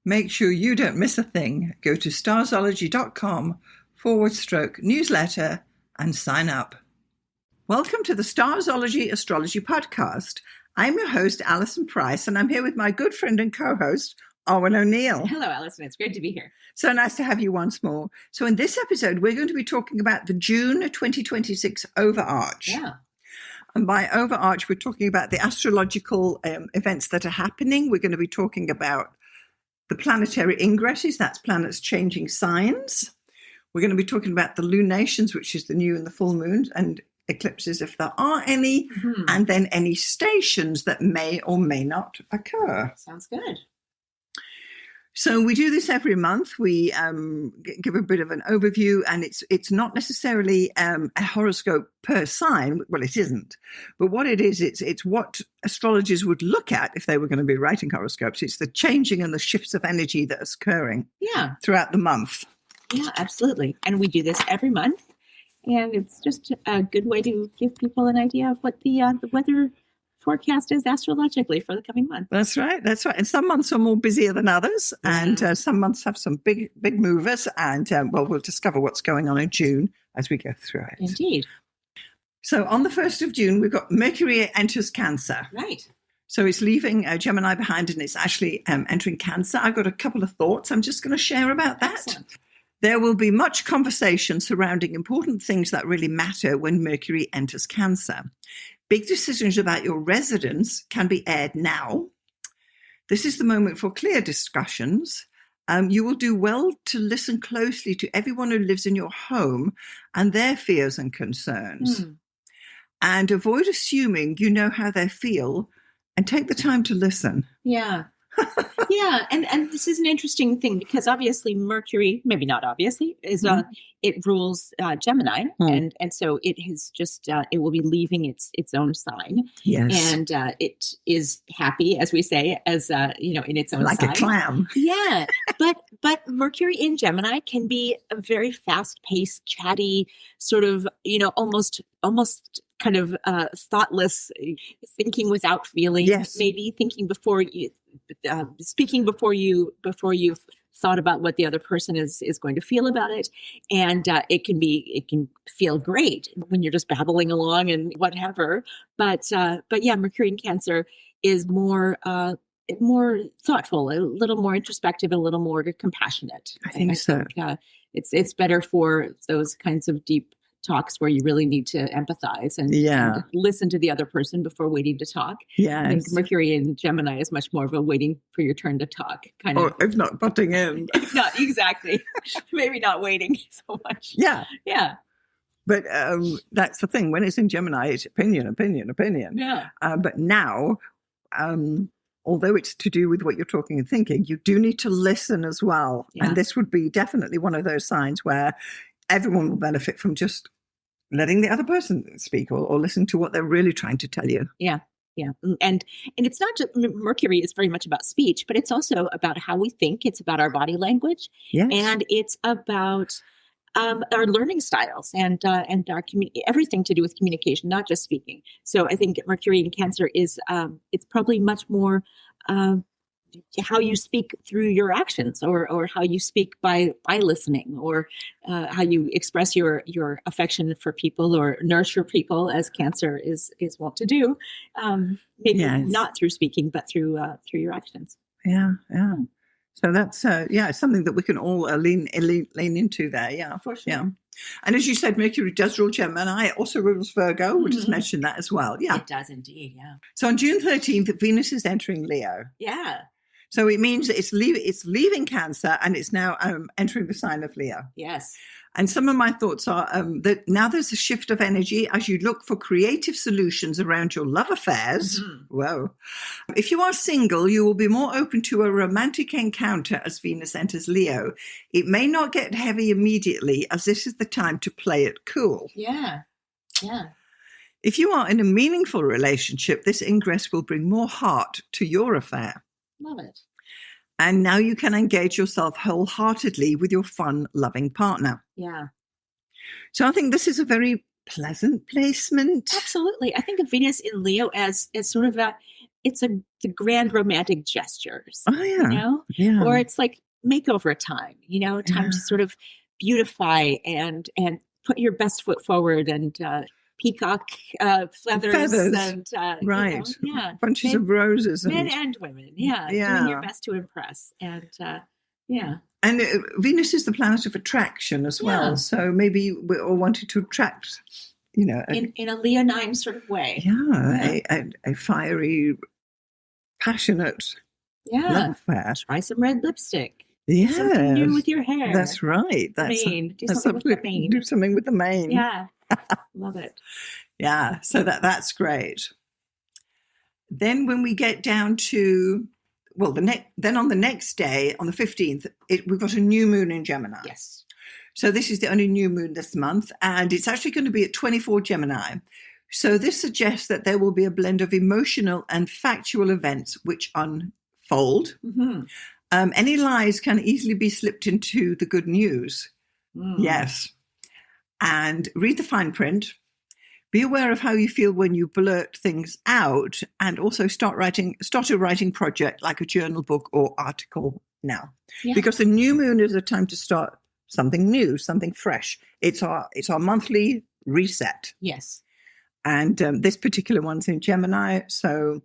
Make sure you don't miss a thing. Go to starzology.com/newsletter and sign up. Welcome to the Starzology Astrology Podcast. I'm your host, Alison Price, and I'm here with my good friend and co-host, Owen O'Neill. Hello, Alison. It's great to be here. So nice to have you once more. So in this episode, we're going to be talking about the June 2026 Overarch. Yeah. And by Overarch, we're talking about the astrological events that are happening. We're going to be talking about the planetary ingresses, that's planets changing signs. We're going to be talking about the lunations, which is the new and the full moon, and eclipses, if there are any, and then any stations that may or may not occur. Sounds good. So we do this every month. We give a bit of an overview, and it's not necessarily a horoscope per sign. Well, it isn't. But what it is, it's what astrologers would look at if they were going to be writing horoscopes. It's the changing and the shifts of energy that are occurring throughout the month. Yeah, absolutely. And we do this every month. And it's just a good way to give people an idea of what the weather forecast is astrologically for the coming month. That's right. And some months are more busier than others, and some months have some big movers. And we'll discover what's going on in June as we go through it. Indeed. So on the 1st of June, we've got Mercury enters Cancer. Right. So it's leaving Gemini behind, and it's actually entering Cancer. I've got a couple of thoughts I'm just going to share about that. Excellent. There will be much conversation surrounding important things that really matter when Mercury enters Cancer. Big decisions about your residence can be aired now. This is the moment for clear discussions. You will do well to listen closely to everyone who lives in your home and their fears and concerns. And avoid assuming you know how they feel, and take the time to listen. Yeah. Yeah, and this is an interesting thing because obviously Mercury, maybe not obviously, is it rules Gemini, and so it has just it will be leaving its own sign. Yes, and it is happy, as we say, as in its own like sign. a clam. Yeah, but Mercury in Gemini can be a very fast-paced, chatty, sort of almost kind of thoughtless, thinking without feeling. Yes, maybe thinking before you. Speaking before you've thought about what the other person is going to feel about it, and it can feel great when you're just babbling along and whatever. But yeah, Mercury in Cancer is more thoughtful, a little more introspective, a little more compassionate. I think so. It's better for those kinds of deep talks where you really need to empathize and listen to the other person before waiting to talk. Yeah, I think Mercury in Gemini is much more of a waiting for your turn to talk kind of. Or if not butting in. If not, exactly. Maybe not waiting so much. Yeah. Yeah. But that's the thing. When it's in Gemini, it's opinion. Yeah. But now, although it's to do with what you're talking and thinking, you do need to listen as well. Yeah. And this would be definitely one of those signs where everyone will benefit from just letting the other person speak or listen to what they're really trying to tell you. Yeah. Yeah. And it's not just Mercury is very much about speech, but it's also about how we think. It's about our body language. Yes. And it's about our learning styles and our everything to do with communication, not just speaking. So I think Mercury in Cancer is it's probably much more how you speak through your actions, or how you speak by listening, or how you express your affection for people or nurture people, as Cancer is wont to do. Maybe not through speaking, but through your actions. Yeah, yeah. So that's something that we can all lean into there. Yeah, for sure. Yeah. And as you said, Mercury does rule Gemini. It also rules Virgo. We'll just mention that as well. Yeah, it does indeed. Yeah. So on June 13th, Venus is entering Leo. Yeah. So it means that it's leaving Cancer and it's now entering the sign of Leo. Yes. And some of my thoughts are that now there's a shift of energy as you look for creative solutions around your love affairs. Whoa. If you are single, you will be more open to a romantic encounter as Venus enters Leo. It may not get heavy immediately, as this is the time to play it cool. Yeah. Yeah. If you are in a meaningful relationship, this ingress will bring more heart to your affair. Love it. And now you can engage yourself wholeheartedly with your fun, loving partner. Yeah. So I think this is a very pleasant placement. Absolutely. I think of Venus in Leo as sort of the grand romantic gestures, Oh, yeah. Yeah. or it's like makeover time, time to sort of beautify and put your best foot forward and peacock feathers and right. Yeah, Bunches of roses. Men and women. Yeah. Doing your best to impress. And yeah. And Venus is the planet of attraction as well. So maybe we're all wanting to attract, in a leonine sort of way. Yeah. A fiery, passionate love affair. Try some red lipstick. Yeah. Something new with your hair. That's right. Do something with the mane. Do something with the mane. Yeah. Love it. Yeah. So that's great. Then when we get down to, then on the next day, on the 15th, we've got a new moon in Gemini. Yes. So this is the only new moon this month, and it's actually going to be at 24 Gemini. So this suggests that there will be a blend of emotional and factual events which unfold. Mm-hmm. Any lies can easily be slipped into the good news. Yes. And read the fine print. Be aware of how you feel when you blurt things out, and also start a writing project like a journal, book, or article now. Yeah. Because the new moon is a time to start something new, something fresh. It's our monthly reset. Yes. And this particular one's in Gemini. So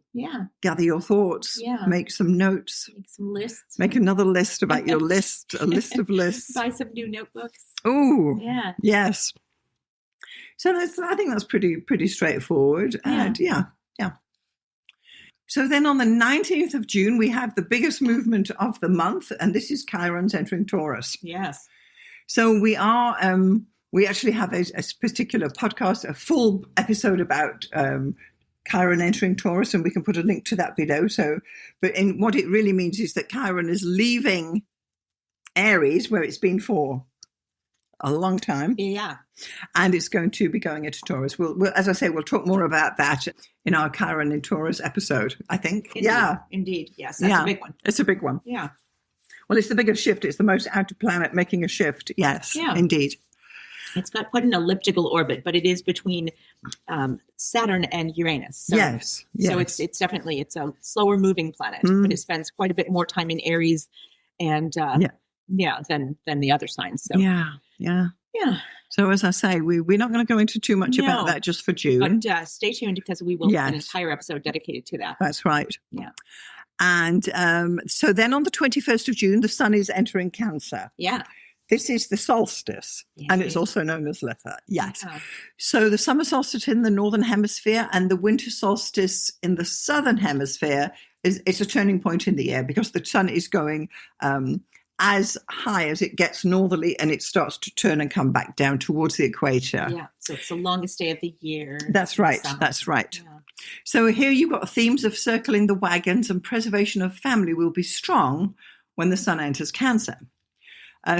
gather your thoughts, make some notes. Make some lists. Make another list about your list, a list of lists. Buy some new notebooks. Oh, yeah. Yes. So I think that's pretty straightforward. And yeah. So then on the 19th of June, we have the biggest movement of the month, and this is Chiron's entering Taurus. Yes. So we actually have a particular podcast, a full episode about Chiron entering Taurus, and we can put a link to that below. But what it really means is that Chiron is leaving Aries, where it's been for a long time. Yeah. And it's going to be going into Taurus. We'll as I say, we'll talk more about that in our Chiron in Taurus episode, I think. Indeed. Yeah. Indeed. Yes. That's a big one. It's a big one. Yeah. Well, it's the biggest shift. It's the most outer planet making a shift. Yes, indeed. It's got quite an elliptical orbit, but it is between Saturn and Uranus. So, yes. So it's definitely, it's a slower moving planet, but it spends quite a bit more time in Aries and than the other signs. So Yeah. So as I say, we're not going to go into too much about that just for June. But stay tuned because we will have an entire episode dedicated to that. That's right. Yeah. And so then on the 21st of June, the sun is entering Cancer. Yeah. This is the solstice, and it's also known as Letha. Yes. Yeah. So the summer solstice in the northern hemisphere and the winter solstice in the southern hemisphere it's a turning point in the year because the sun is going as high as it gets northerly, and it starts to turn and come back down towards the equator. Yeah, so it's the longest day of the year. That's right. That's right. Yeah. So here you've got themes of circling the wagons and preservation of family will be strong when the sun enters Cancer.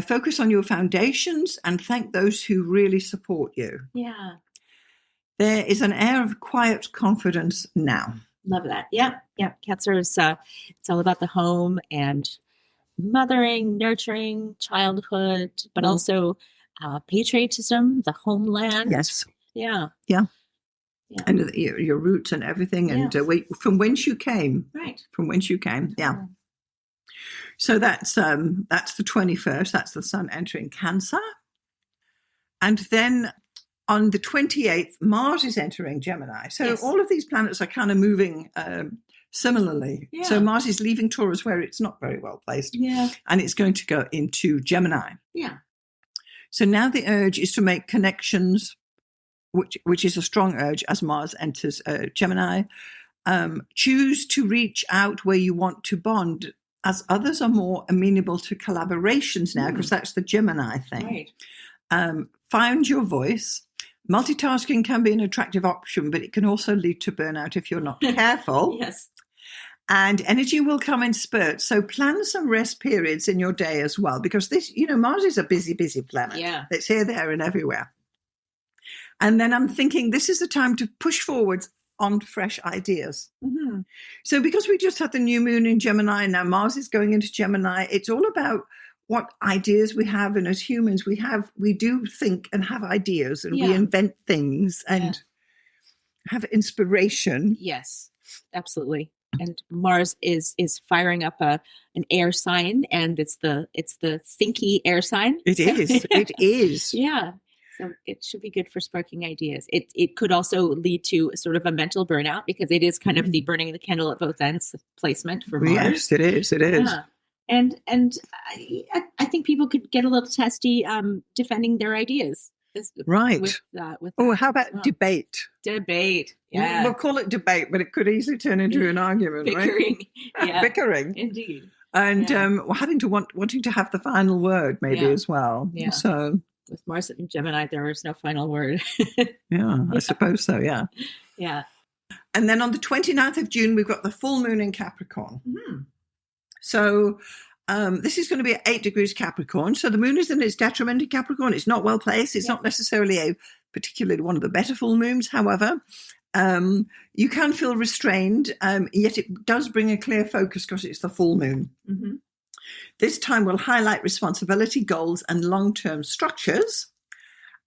Focus on your foundations and thank those who really support you. Yeah. There is an air of quiet confidence now. Love that. Yeah. Yeah. Cancer is, it's all about the home and mothering, nurturing, childhood, but also patriotism, the homeland. Yes. Yeah. Yeah. Yeah. And your roots and everything, and from whence you came. Right. From whence you came. Yeah. So that's the 21st. That's the sun entering Cancer. And then on the 28th, Mars is entering Gemini. So all of these planets are kind of moving similarly. Yeah. So Mars is leaving Taurus where it's not very well placed. Yeah. And it's going to go into Gemini. Yeah. So now the urge is to make connections, which is a strong urge as Mars enters Gemini. Choose to reach out where you want to bond, as others are more amenable to collaborations now, because that's the Gemini thing. Right. Find your voice. Multitasking can be an attractive option, but it can also lead to burnout if you're not careful. Yes. And energy will come in spurts. So plan some rest periods in your day as well, because this, Mars is a busy, busy planet. Yeah. It's here, there, and everywhere. And then I'm thinking this is the time to push forward on fresh ideas. Mm-hmm. So because we just had the new moon in Gemini, and now Mars is going into Gemini, it's all about what ideas we have. And as humans, we do think and have ideas, and we invent things and have inspiration. Yes, absolutely. And Mars is firing up an air sign, and it's the thinky air sign. It is. It is. Yeah. So it should be good for sparking ideas. It could also lead to sort of a mental burnout, because it is kind of the burning the candle at both ends placement for Mars. Yes, it is. It is. Yeah. And I think people could get a little testy defending their ideas. Right. With how about debate? Debate. Yeah. We'll call it debate, but it could easily turn into an argument, Bickering. right? Yeah. Bickering. Indeed. And wanting to have the final word, maybe, as well. Yeah. So with Mars and Gemini, there is no final word. I suppose so, yeah. Yeah. And then on the 29th of June, we've got the full moon in Capricorn. Mm-hmm. So this is going to be at 8 degrees Capricorn. So the moon is in its detriment in Capricorn. It's not well placed. It's not necessarily a particularly one of the better full moons. However, you can feel restrained, yet it does bring a clear focus because it's the full moon. Mm-hmm. This time will highlight responsibility, goals, and long-term structures.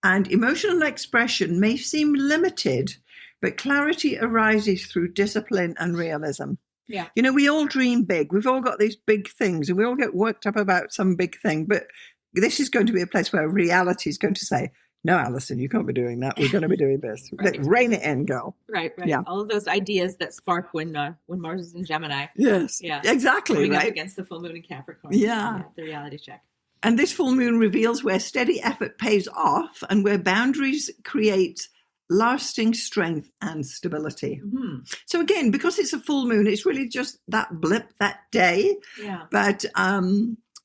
And emotional expression may seem limited, but clarity arises through discipline and realism. Yeah. You know, we all dream big. We've all got these big things and we all get worked up about some big thing. But this is going to be a place where reality is going to say, no, Alison, you can't be doing that. We're going to be doing this. Right. Rein it in, girl. Right. Yeah. All of those ideas that spark when Mars is in Gemini. Yes. Yeah. Exactly. Coming up right. against the full moon in Capricorn. Yeah. The reality check. And this full moon reveals where steady effort pays off and where boundaries create lasting strength and stability. Mm-hmm. So again, because it's a full moon, it's really just that blip that day. Yeah. But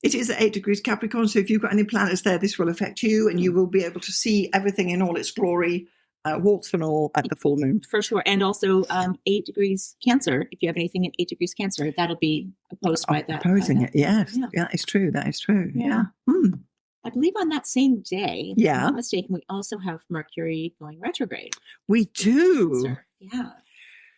it is at 8 degrees Capricorn. So if you've got any planets there, this will affect you and you will be able to see everything in all its glory, warts and all, at the full moon. For sure. And also 8 degrees Cancer. If you have anything in 8 degrees Cancer, that'll be opposed by that. Opposing it, yes. Yeah. Yeah, it's true. That is true. Yeah. Hmm. I believe on that same day, if I'm Yeah. not mistaken, we also have Mercury going retrograde. We do. Cancer. Yeah.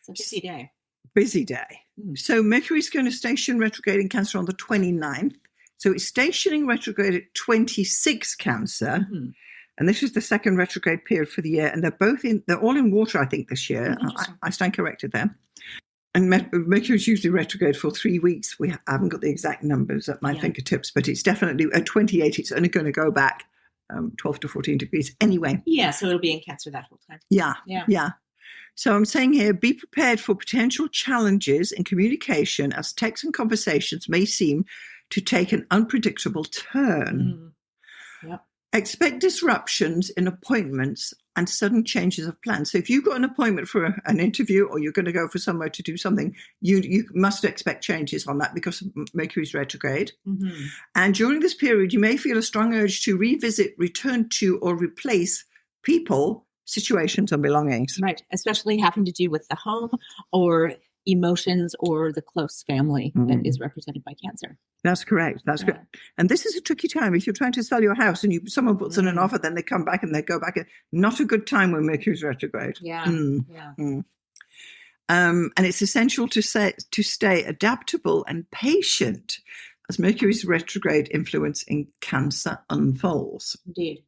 It's a busy day. Busy day. So Mercury's going to station retrograde in Cancer on the 29th. So it's stationing retrograde at 26 Cancer. Mm-hmm. And this is the second retrograde period for the year. And they're all in water, I think, this year. Interesting. I stand corrected there. And Mercury's usually retrograde for 3 weeks. I haven't got the exact numbers at my fingertips, but it's definitely at 28. It's only going to go back 12 to 14 degrees anyway. Yeah, so it'll be in Cancer that whole time. Yeah. So I'm saying here, be prepared for potential challenges in communication as texts and conversations may seem to take an unpredictable turn. Yep. Expect disruptions in appointments and sudden changes of plans. So if you've got an appointment for an interview or you're going to go for somewhere to do something, you must expect changes on that because Mercury's retrograde. Mm-hmm. And during this period, you may feel a strong urge to revisit, return to, or replace people, situations, and belongings. Right. Especially having to do with the home or emotions or the close family that is represented by Cancer. That's correct. That's correct. And this is a tricky time. If you're trying to sell your house and someone puts in an offer, then they come back and they go back. Not a good time when Mercury's retrograde. Yeah. And it's essential to stay adaptable and patient as Mercury's retrograde influence in Cancer unfolds. Indeed.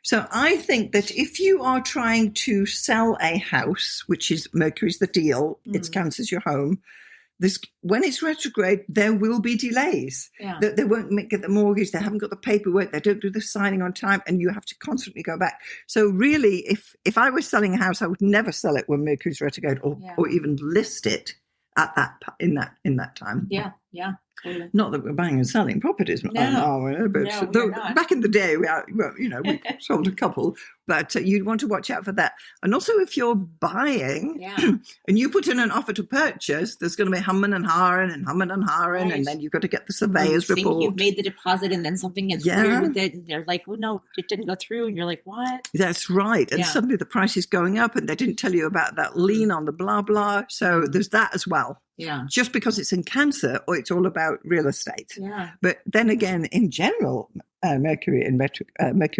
So I think that if you are trying to sell a house, which is Mercury's the deal, it's Cancer's your home, when it's retrograde, there will be delays. Yeah. They won't get the mortgage, they haven't got the paperwork, they don't do the signing on time, and you have to constantly go back. So really, if I was selling a house, I would never sell it when Mercury's retrograde or even list it at in that time. Yeah, yeah. Totally. Not that we're buying and selling properties, but back in the day, we sold a couple. But you'd want to watch out for that. And also, if you're buying and you put in an offer to purchase, there's going to be humming and hawing, right. And then you've got to get the surveyor's report. You've made the deposit, and then something gets weird with it, and they're like, "Well, no, it didn't go through," and you're like, "What?" That's right. And suddenly the price is going up, and they didn't tell you about that lien on the blah blah. So there's that as well. Yeah. Just because it's in Cancer, or it's all about real estate. Yeah. But then again, in general, Mercury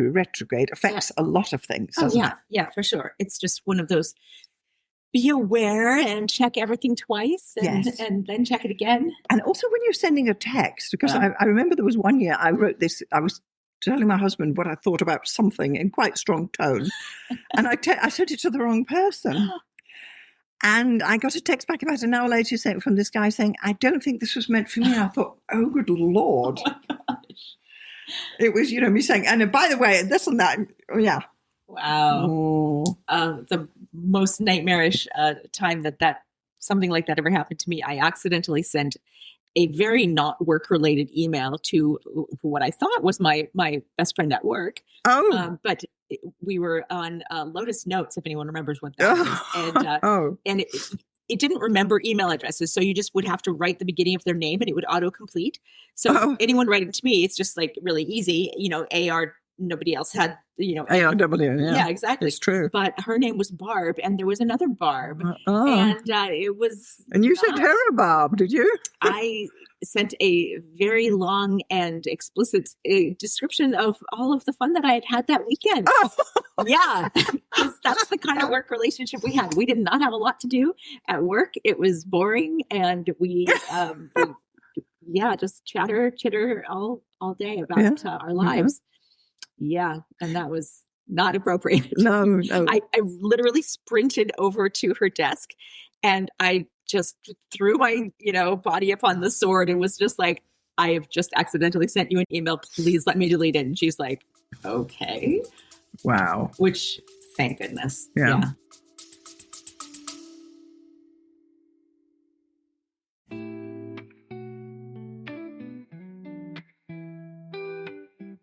retrograde affects a lot of things. Yeah, for sure. It's just one of those. Be aware and check everything twice, and then check it again. And also, when you're sending a text, because I remember there was one year I wrote this. I was telling my husband what I thought about something in quite strong tone, and I sent it to the wrong person. And I got a text back about an hour later from this guy saying, I don't think this was meant for me. I thought, oh, good Lord. Oh my gosh. It was, me saying, and by the way, this and that. Oh, yeah. Wow. The most nightmarish time that something like that ever happened to me, I accidentally sent a very not work-related email to what I thought was my best friend at work. Oh. But we were on Lotus Notes, if anyone remembers what that is. And it didn't remember email addresses. So you just would have to write the beginning of their name and it would autocomplete. So anyone writing to me, it's just like really easy, AR, nobody else had, ARW. Yeah, exactly. It's true. But her name was Barb and there was another Barb. And it was. And you sent her a Barb, did you? I sent a very long and explicit description of all of the fun that I had that weekend. Yeah, because that's the kind of work relationship we had. We did not have a lot to do at work. It was boring, and we just chitter all day about our lives. Yeah, and that was not appropriate. No. I literally sprinted over to her desk, and I just threw my, body up on the sword and was just like, I have just accidentally sent you an email. Please let me delete it. And she's like, okay. Wow. Which, thank goodness. Yeah.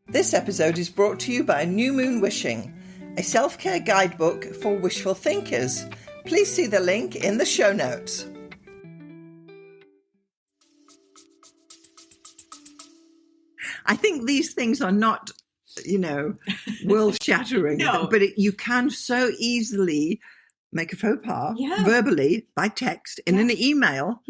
This episode is brought to you by New Moon Wishing, a self-care guidebook for wishful thinkers. Please see the link in the show notes. I think these things are not, world-shattering, but you can so easily make a faux pas verbally by text in an email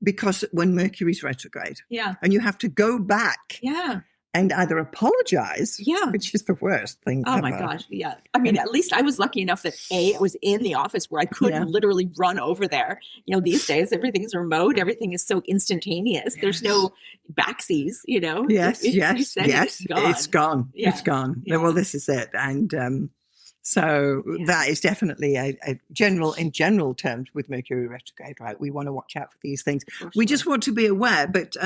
because when Mercury's retrograde. Yeah. And you have to go back. Yeah. And either apologize, which is the worst thing ever. My gosh, yeah. I mean, at least I was lucky enough that I was in the office where I could literally run over there. These days everything's remote, everything is so instantaneous. Yes. There's no backsies, Yes, it's gone. Yeah. It's gone. Yeah. Well, this is it, and that is definitely a general terms with Mercury retrograde, right? We want to watch out for these things. For we just want to be aware, but.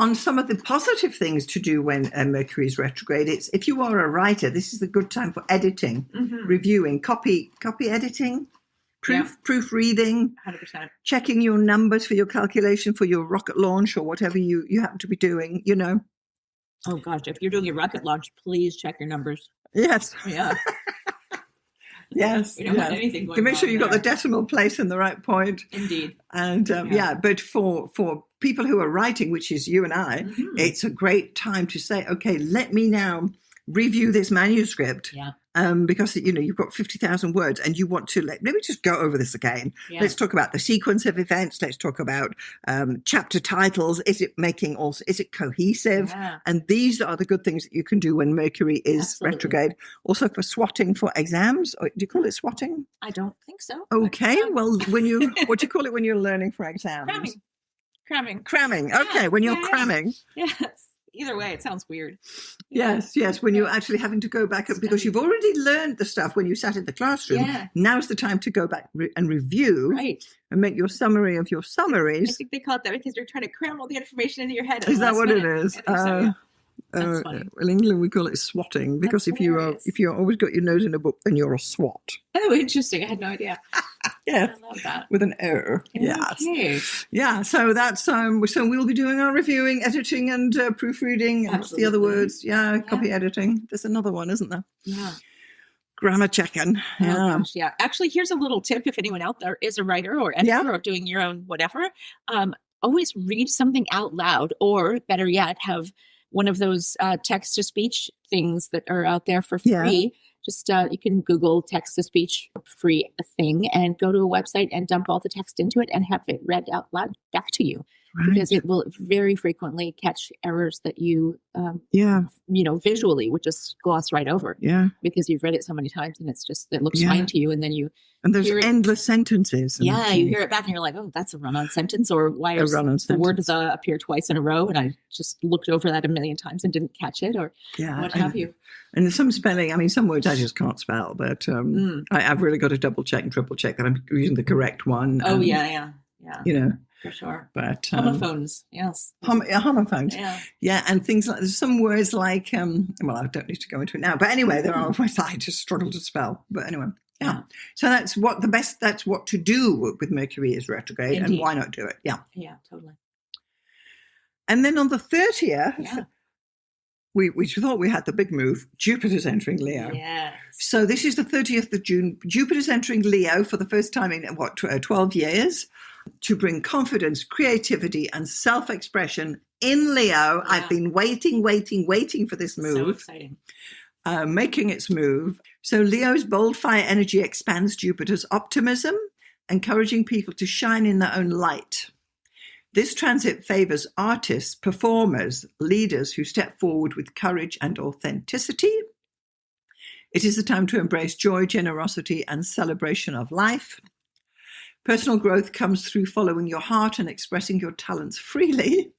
On some of the positive things to do when Mercury is retrograde, it's if you are a writer, this is a good time for editing, reviewing, copy editing, proofreading, 100%. Checking your numbers for your calculation for your rocket launch or whatever you happen to be doing, Oh gosh, if you're doing a rocket launch, please check your numbers. Yes. Yeah. Yes. We don't have anything going to make sure you've there. got the decimal place in the right point. Indeed. And but for people who are writing, which is you and I, it's a great time to say, okay, let me now review this manuscript. Yeah. Because you've got 50,000 words and you want to let me just go over this again. Yeah. Let's talk about the sequence of events. Let's talk about chapter titles. Is it cohesive? Yeah. And these are the good things that you can do when Mercury is retrograde. Also for swatting for exams. Or, do you call it swatting? I don't think so. Okay. Well, what do you call it when you're learning for exams? Cramming. Okay. When you're cramming. Yes. Either way, it sounds weird. Yes. When you're actually having to go back up because you've already learned the stuff when you sat in the classroom. Yeah. Now's the time to go back and review and make your summary of your summaries. I think they call it that because they're trying to cram all the information into your head. Is that what it is? Well, in England we call it swatting because if you're always got your nose in a book, then you're a swat. Oh, interesting! I had no idea. Yeah, I love that. With an O. Yes. Okay. Yeah. So that's so we'll be doing our reviewing, editing, and proofreading. And what's the other words? Yeah, copy editing. There's another one, isn't there? Yeah. Grammar checking. Yeah. Oh, gosh, yeah. Actually, here's a little tip if anyone out there is a writer or editor or doing your own whatever. Always read something out loud, or better yet, have one of those text-to-speech things that are out there for free. Yeah. Just you can Google text-to-speech free thing and go to a website and dump all the text into it and have it read out loud back to you. because it will very frequently catch errors that you, Yeah. Visually would just gloss right over. Yeah. Because you've read it so many times and it looks Yeah. fine to you. And then and there's hear it. endless sentences. And You hear it back and you're like, oh, that's a run-on sentence, or why does the word appear twice in a row? And I just looked over that a million times and didn't catch it, or what have you. And some spelling, some words I just can't spell, but I've really got to double check and triple check that I'm using the correct one. Oh, yeah. For sure. But homophones, yes. Homophones. Yeah. Yeah, and things like, there's some words like, I don't need to go into it now, but anyway, there are words I just struggle to spell. But anyway, yeah. So that's what to do with Mercury is retrograde. Indeed. And why not do it? Yeah. Yeah, totally. And then on the 30th, we thought we had the big move. Jupiter's entering Leo. Yes. So this is the 30th of June. Jupiter's entering Leo for the first time in 12 years, to bring confidence, creativity, and self-expression in Leo. Yeah. I've been waiting for this move. So exciting. Making its move. So Leo's bold fire energy expands Jupiter's optimism, encouraging people to shine in their own light. This transit favors artists, performers, leaders who step forward with courage and authenticity. It is the time to embrace joy, generosity, and celebration of life. Personal growth comes through following your heart and expressing your talents freely.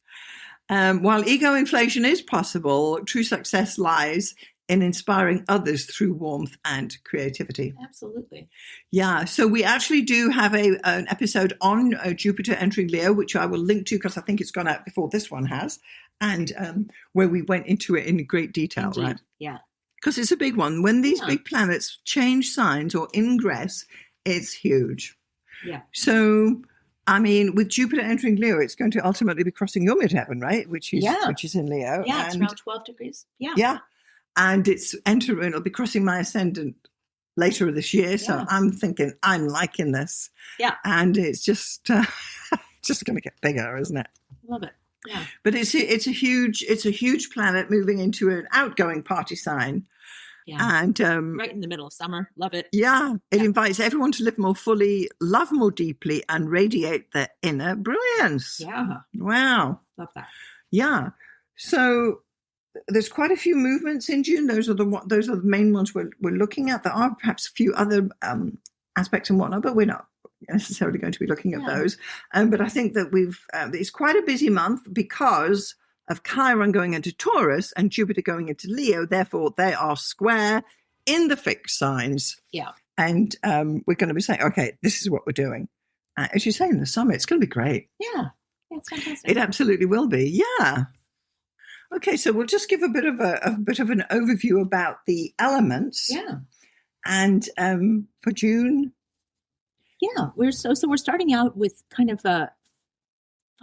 While ego inflation is possible, true success lies in inspiring others through warmth and creativity. Absolutely. Yeah, so we actually do have an episode on Jupiter entering Leo, which I will link to because I think it's gone out before this one has, and where we went into it in great detail. Indeed. Right? Yeah. Because it's a big one. When these big planets change signs or ingress, it's huge. Yeah. So, with Jupiter entering Leo, it's going to ultimately be crossing your midheaven, right? Which is in Leo. Yeah, it's around 12 degrees. Yeah. Yeah. And it'll be crossing my ascendant later this year. So I'm thinking, I'm liking this. Yeah. And it's just going to get bigger, isn't it? Love it. Yeah. But it's a huge planet moving into an outgoing party sign. Yeah. And right in the middle of summer. Love it. Yeah. It invites everyone to live more fully, love more deeply, and radiate their inner brilliance. Yeah. Wow. Love that. Yeah. So there's quite a few movements in June. Those are the main ones we're looking at. There are perhaps a few other aspects and whatnot, but we're not necessarily going to be looking at those. But I think that it's quite a busy month because of Chiron going into Taurus and Jupiter going into Leo. Therefore, they are square in the fixed signs. Yeah. And we're going to be saying, okay, this is what we're doing. As you say, in the summer, it's going to be great. Yeah. It's fantastic. It absolutely will be. Yeah. Okay, so we'll just give a bit of an overview about the elements. Yeah. And for June. Yeah, we're starting out with kind of a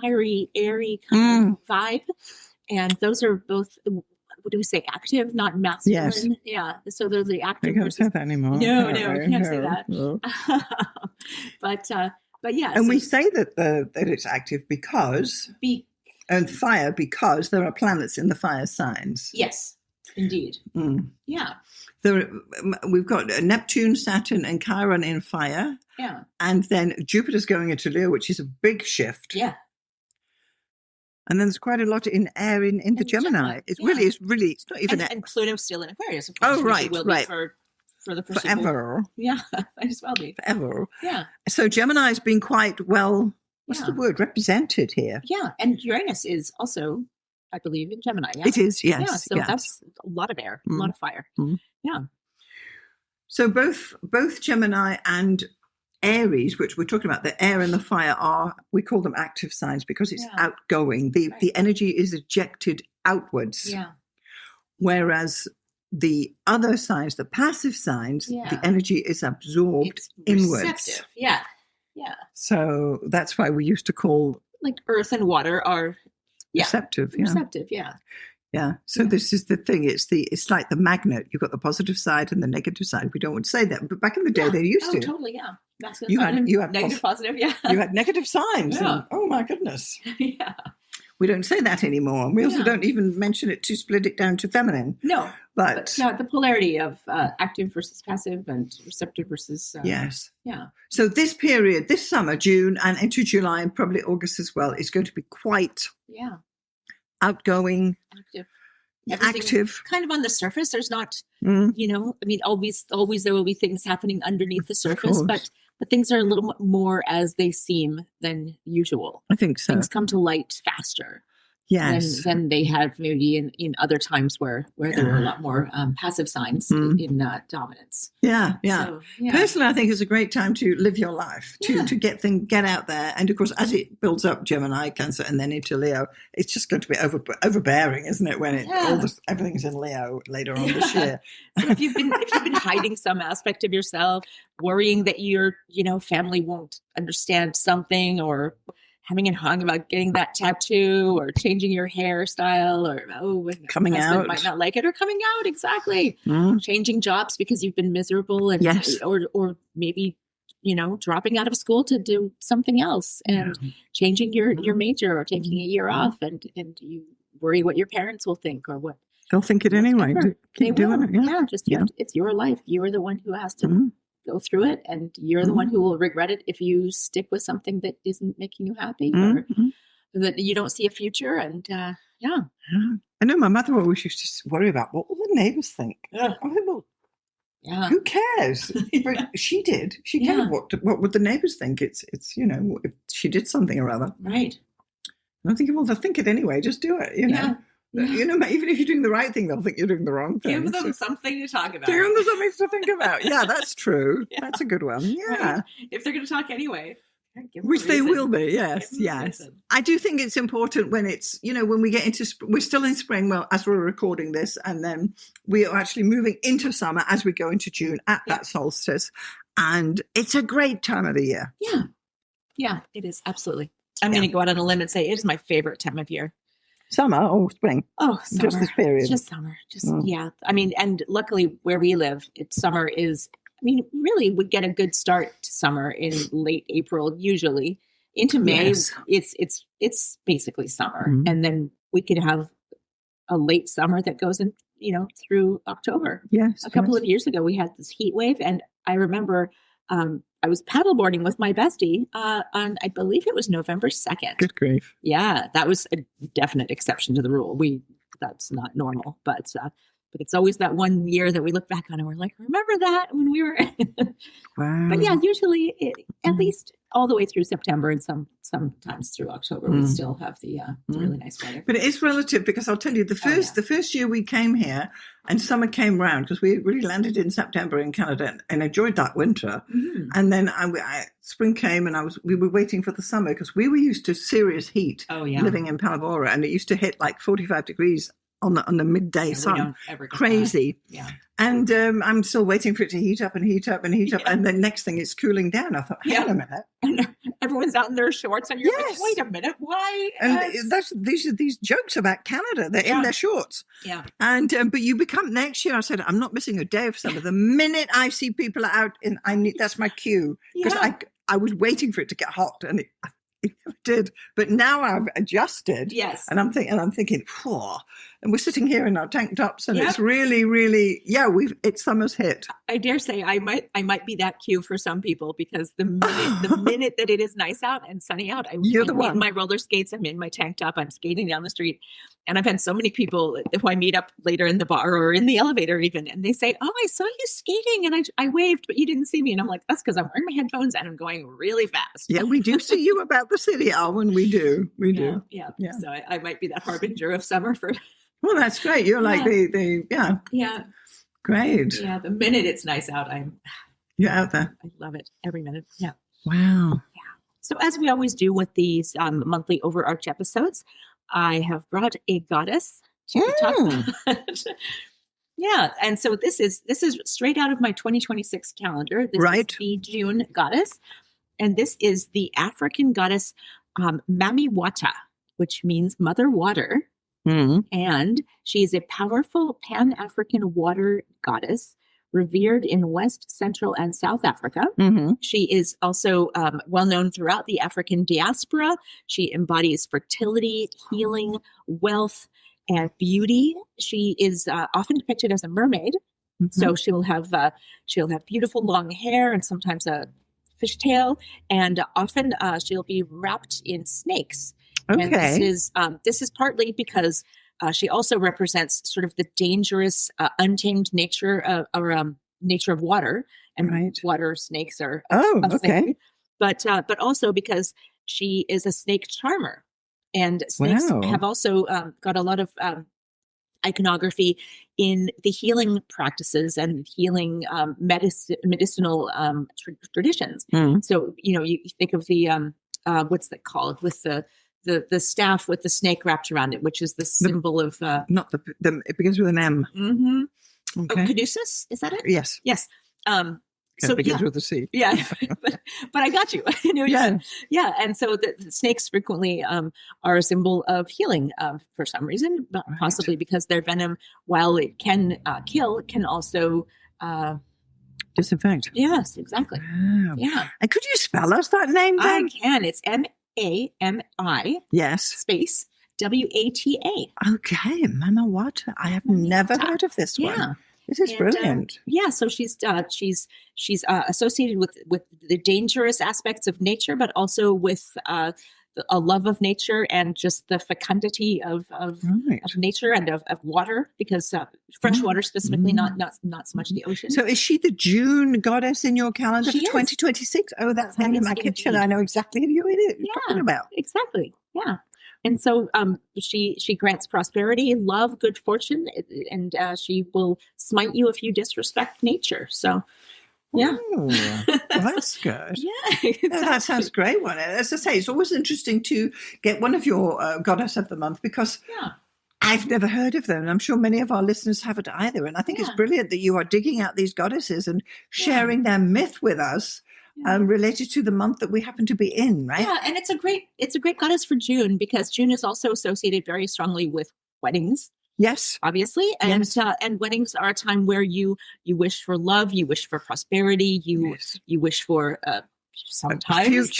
fiery, airy kind of vibe, and those are both. What do we say? Active, not masculine. Yes. Yeah. So they're the active. I can't say that anymore. No, we can't say that. No. But yeah. And we say that it's active because and fire because there are planets in the fire signs. Yes, indeed. Yeah. We've got Neptune, Saturn, and Chiron in fire. Yeah. And then Jupiter's going into Leo, which is a big shift. Yeah. And then there's quite a lot in air in the Gemini. It's really, it's not even. And Pluto's still in Aquarius, of course. Oh, right, will right. Be for the foreseeable. Forever. Yeah, might as well be. Forever. Yeah. So Gemini's been quite well, what's the word, represented here. Yeah, and Uranus is also, I believe, in Gemini. Yeah? It is, yes. Yeah, so that's a lot of air, a lot of fire. Yeah. So both Gemini and Aries, which we're talking about, the air and the fire we call them active signs because it's outgoing. The energy is ejected outwards. Yeah. Whereas the other signs, the passive signs, the energy is absorbed inwards. Receptive. Yeah. Yeah. So that's why we used to call like earth and water are receptive. Yeah. Receptive, yeah. Yeah. So this is the thing. It's like the magnet. You've got the positive side and the negative side. We don't want to say that, but back in the day they used to. Totally, yeah. You had negative, positive, yeah. You had negative signs. Yeah. And, oh my goodness. Yeah. We don't say that anymore. And we also don't even mention it to split it down to feminine. No. But yeah, the polarity of active versus passive and receptive versus... yes. Yeah. So this period, this summer, June and into July and probably August as well, is going to be quite outgoing, active. Kind of on the surface. There's not, always there will be things happening underneath the surface, but things are a little more as they seem than usual. I think so. Things come to light faster. Yes. Than they have maybe in other times where there were a lot more passive signs in dominance. Yeah. So, Personally, I think it's a great time to live your life, to get out there. And of course, as it builds up Gemini, Cancer, and then into Leo, it's just going to be overbearing, isn't it? When everything's in Leo later on this year. So if you've been hiding some aspect of yourself, worrying that your family won't understand something, or having and hung about getting that tattoo or changing your hairstyle, or coming out might not like it, or coming out changing jobs because you've been miserable, and or maybe dropping out of school to do something else, and changing your major, or taking a year off, and you worry what your parents will think, or what they'll think it anyway. Keep doing it. It's your life. You're the one who has to go through it, and you're the one who will regret it if you stick with something that isn't making you happy, or that you don't see a future. And I know my mother always used to worry about what will the neighbors think. I think, well, who cares? But she did. She cared what would the neighbors think. It's if she did something or other, right? And I'm thinking, well, they'll think it anyway. Just do it. Even if you're doing the right thing, they'll think you're doing the wrong thing. Give them something to talk about. Give them something to think about. Yeah, that's true. That's a good one. Yeah. Right. If they're going to talk anyway. Which they will be, yes. I do think it's important when it's, when we get into, we're still in spring, well, as we're recording this, and then we are actually moving into summer as we go into June at that solstice. And it's a great time of the year. Yeah, it is. Absolutely. I'm going to go out on a limb and say it is my favorite time of year. Summer or spring? Oh, summer. Just this period. Just summer. I mean, and luckily where we live, summer is, really we get a good start to summer in late April, usually into May. Yes. It's basically summer. And then we could have a late summer that goes in, through October. Yes. A couple of years ago, we had this heat wave, and I remember, I was paddleboarding with my bestie on, I believe it was November 2nd. Good grief. Yeah, that was a definite exception to the rule. That's not normal, but it's always that one year that we look back on and we're like, remember that when we were. Wow. But yeah, usually at least all the way through September, and sometimes through October, we still have the really nice weather. But it is relative, because I'll tell you, the first year we came here and summer came round, because we really landed in September in Canada and enjoyed that winter. And then spring came and we were waiting for the summer, because we were used to serious heat living in Palabora, and it used to hit like 45 degrees on the midday sun. Crazy. Yeah. And I'm still waiting for it to heat up and heat up and heat up. And the next thing it's cooling down. I thought, hang on a minute. And everyone's out in their shorts and you're like, wait a minute, why? And these are these jokes about Canada. They're in their shorts. Yeah. And but you become, next year I said, I'm not missing a day of summer. The minute I see people out, that's my cue. Because I was waiting for it to get hot, and it never did. But now I've adjusted. Yes. And I'm thinking, and we're sitting here in our tank tops, and it's really, really, it's summer's hit. I dare say I might be that cue for some people, because the minute that it is nice out and sunny out, I'm in my roller skates, I'm in my tank top, I'm skating down the street. And I've had so many people who I meet up later in the bar or in the elevator even, and they say, oh, I saw you skating and I waved, but you didn't see me. And I'm like, that's because I'm wearing my headphones and I'm going really fast. Yeah, we do see you about the city, Alwyn. We do. Yeah. So I might be that harbinger of summer for... Well, that's great. You're like the Great. Yeah, the minute it's nice out, you're out there. I love it every minute. Yeah. Wow. Yeah. So as we always do with these monthly Overarch episodes, I have brought a goddess to talk about. Yeah, and so this is straight out of my 2026 calendar. This is the June goddess, and this is the African goddess Mamiwata, which means Mother Water. And she is a powerful Pan-African water goddess revered in West, Central, and South Africa. Mm-hmm. She is also well known throughout the African diaspora. She embodies fertility, healing, wealth, and beauty. She is often depicted as a mermaid. Mm-hmm. So she'll have beautiful long hair and sometimes a fishtail, and often she'll be wrapped in snakes. Okay. And this is partly because she also represents sort of the dangerous, untamed nature nature of water, and water snakes are a thing. But also because she is a snake charmer, and snakes have also got a lot of iconography in the healing practices and healing medicinal traditions. Mm. So you think of the what's that called, with the staff with the snake wrapped around it, which is the symbol of not the it begins with an M. Mm-hmm. Okay. Caduceus, is that it? Yes. So it begins with a C. Yeah, but I got you. Yeah. And so the snakes frequently are a symbol of healing for some reason, but possibly because their venom, while it can kill, can also disinfect. Yes, exactly. Wow. Yeah. And could you spell us that name then? I can. It's MAMI. Yes. Space WATA. Okay, Mama Wata. I have never heard of this one. Yeah. This is brilliant. So she's associated with the dangerous aspects of nature, but also with a love of nature and just the fecundity of nature and of water, because fresh water specifically, not so much the ocean. So is she the June goddess in your calendar for 2026? Oh, that's hanging in my kitchen. I know exactly who you're talking about. Exactly. Yeah. And so she grants prosperity, love, good fortune, and she will smite you if you disrespect nature. So, yeah. Ooh, well, that's good. Yeah, exactly. That sounds great. As I say, it's always interesting to get one of your goddess of the month, because I've never heard of them, and I'm sure many of our listeners haven't either. And I think it's brilliant that you are digging out these goddesses and sharing their myth with us. Related to the month that we happen to be in, right? Yeah, and it's a great goddess for June, because June is also associated very strongly with weddings. Yes, obviously, and weddings are a time where you wish for love, you wish for prosperity, you wish for sometimes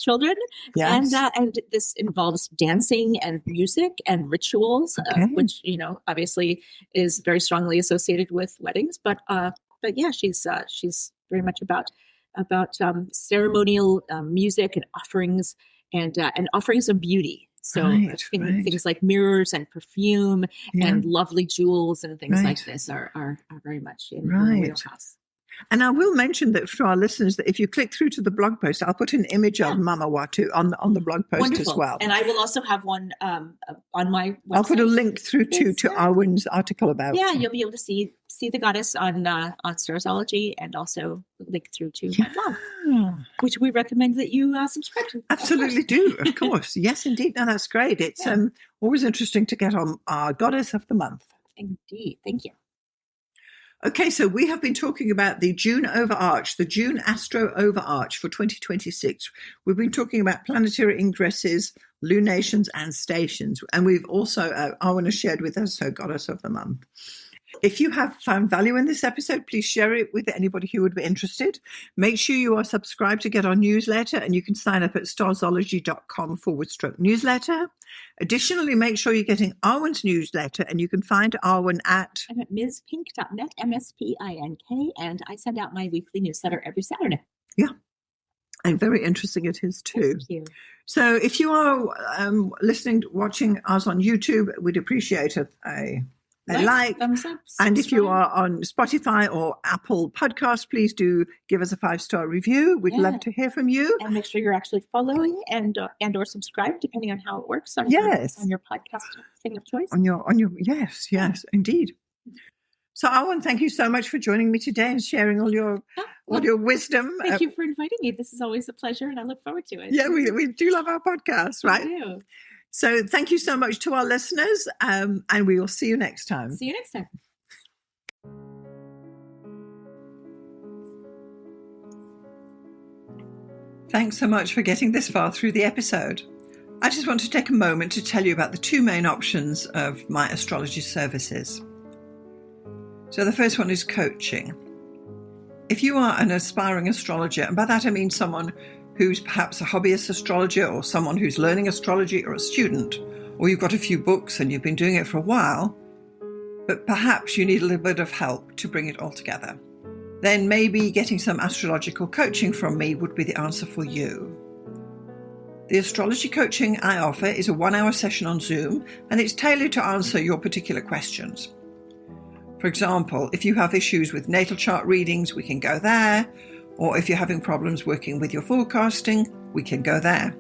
children. Yes. And this involves dancing and music and rituals, which obviously is very strongly associated with weddings. But yeah, she's very much about ceremonial music and offerings of beauty. So things like mirrors and perfume and lovely jewels and things like this are very much in her wheelhouse. And I will mention that for our listeners, that if you click through to the blog post, I'll put an image of Mama Watu on the blog post as well. And I will also have one on my website. I'll put a link through to Arwen's article about. Yeah, you'll be able to see the goddess on Starzology, and also link through to my blog, which we recommend that you subscribe to. Absolutely do, of course. Yes, indeed. No, that's great. It's always interesting to get on our goddess of the month. Indeed. Thank you. Okay, so we have been talking about the June Overarch, the June Astro Overarch for 2026. We've been talking about planetary ingresses, lunations, and stations. And we've also, Arwen has shared with us her goddess of the month. If you have found value in this episode, please share it with anybody who would be interested. Make sure you are subscribed to get our newsletter, and you can sign up at starzology.com/newsletter. Additionally, make sure you're getting Arwen's newsletter, and you can find Arwen at MsPink.net, MSPINK, and I send out my weekly newsletter every Saturday. Yeah. And very interesting it is too. Thank you. So if you are watching us on YouTube, we'd appreciate a like, thumbs up, and if you are on Spotify or Apple Podcasts, please do give us a 5-star review. We'd love to hear from you. And make sure you're actually following and or subscribed, depending on how it works on your podcast thing of choice. On your yes, indeed. So, Arwen, thank you so much for joining me today and sharing all your wisdom. Thank you for inviting me. This is always a pleasure, and I look forward to it. Yeah, we do love our podcast, right? We do. So thank you so much to our listeners, and we will see you next time. See you next time. Thanks so much for getting this far through the episode. I just want to take a moment to tell you about the two main options of my astrology services. So the first one is coaching. If you are an aspiring astrologer, and by that I mean someone who's perhaps a hobbyist astrologer or someone who's learning astrology or a student, or you've got a few books and you've been doing it for a while, but perhaps you need a little bit of help to bring it all together, then maybe getting some astrological coaching from me would be the answer for you. The astrology coaching I offer is a 1-hour session on Zoom, and it's tailored to answer your particular questions. For example, if you have issues with natal chart readings, we can go there. Or if you're having problems working with your forecasting, we can go there.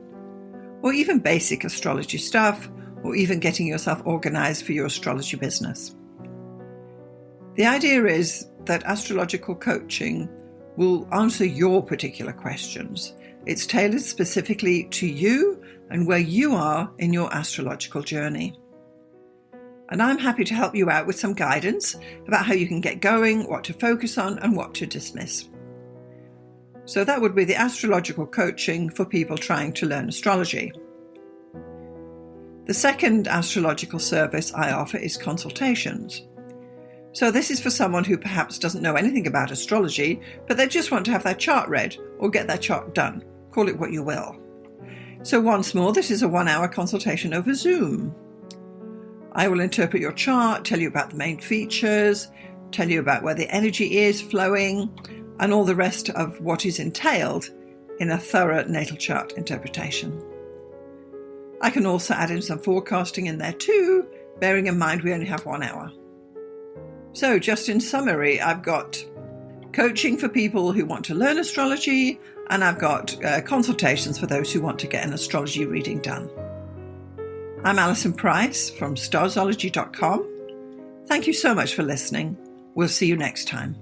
Or even basic astrology stuff, or even getting yourself organized for your astrology business. The idea is that astrological coaching will answer your particular questions. It's tailored specifically to you and where you are in your astrological journey. And I'm happy to help you out with some guidance about how you can get going, what to focus on, and what to dismiss. So that would be the astrological coaching for people trying to learn astrology. The second astrological service I offer is consultations. So this is for someone who perhaps doesn't know anything about astrology, but they just want to have their chart read or get their chart done. Call it what you will. So once more, this is a 1-hour consultation over Zoom. I will interpret your chart, tell you about the main features, tell you about where the energy is flowing, and all the rest of what is entailed in a thorough natal chart interpretation. I can also add in some forecasting in there too, bearing in mind we only have 1 hour. So just in summary, I've got coaching for people who want to learn astrology, and I've got consultations for those who want to get an astrology reading done. I'm Alison Price from Starzology.com. Thank you so much for listening. We'll see you next time.